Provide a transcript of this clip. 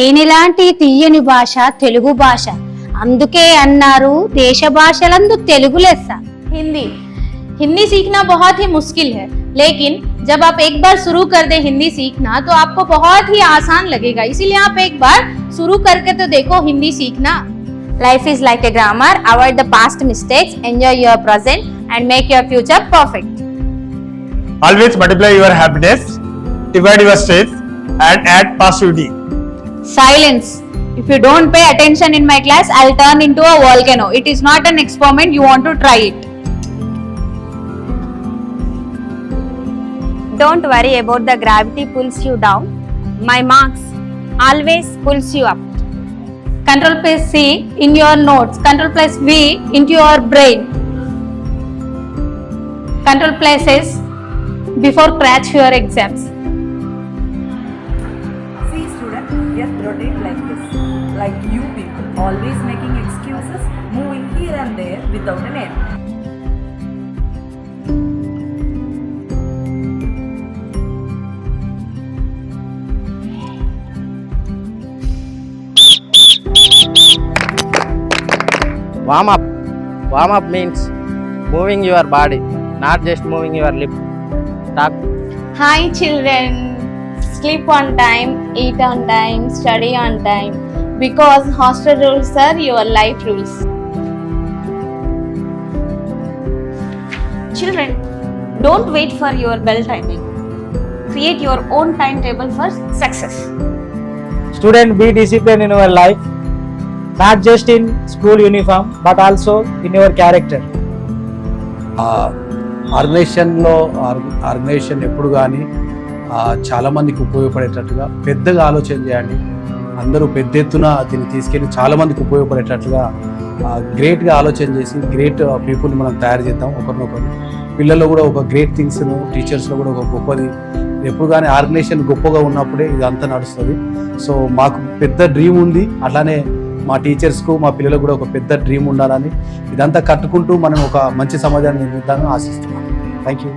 తేనెలాంటి తీయని భాష తెలుగు భాష. అందుకే అన్నారు దేశ భాషలందు తెలుగు లెస్స. हिंदी हिंदी सीखना बहुत ही मुश्किल है, लेकिन जब आप एक बार शुरू कर दे हिंदी सीखना तो आपको बहुत ही आसान लगेगा. इसीलिए आप एक बार शुरू करके तो देखो हिंदी सीखना. Life is like a grammar. Avoid the past mistakes, enjoy your present, and make your future perfect. Always multiply your happiness, divide your stress, and add positivity. Silence. If you don't pay attention in my class, I'll turn into a volcano. It is not an experiment. You want to try it. Don't worry about the gravity pulls you down. My marks always pulls you up. Control plus C in your notes. Control plus V into your brain. Control plus S before crash your exams. See student, just rotate like this. Like you people, always making excuses, moving here and there without an end. Warm up. Warm up means moving your body, not just moving your lip. Talk. Hi children, sleep on time, eat on time, study on time, because hostel rules are your life rules. Children, don't wait for your bell timing. Create your own timetable for success. Student, be disciplined in your life, not just in school uniform but also in your character. Organisation ఎప్పుడు కానీ చాలామందికి ఉపయోగపడేటట్టుగా పెద్దగా ఆలోచన చేయండి. అందరూ పెద్ద ఎత్తున దీన్ని తీసుకెళ్ళి చాలామందికి ఉపయోగపడేటట్టుగా గ్రేట్గా ఆలోచన చేసి గ్రేట్ పీపుల్ని మనం తయారు చేద్దాం. ఒకరినొకరు పిల్లల్లో కూడా ఒక గ్రేట్ థింగ్స్ను, టీచర్స్లో కూడా ఒక గొప్పది ఎప్పుడు కానీ ఆర్గనైజేషన్ గొప్పగా ఉన్నప్పుడే ఇదంతా నడుస్తుంది. సో మాకు పెద్ద డ్రీమ్ ఉంది, అట్లానే మా టీచర్స్కు మా పిల్లలకు కూడా ఒక పెద్ద డ్రీమ్ ఉండాలని ఇదంతా కట్టుకుంటూ మనం ఒక మంచి సమాజాన్ని నిర్మిద్దామని ఆశిస్తున్నాం. Thank you.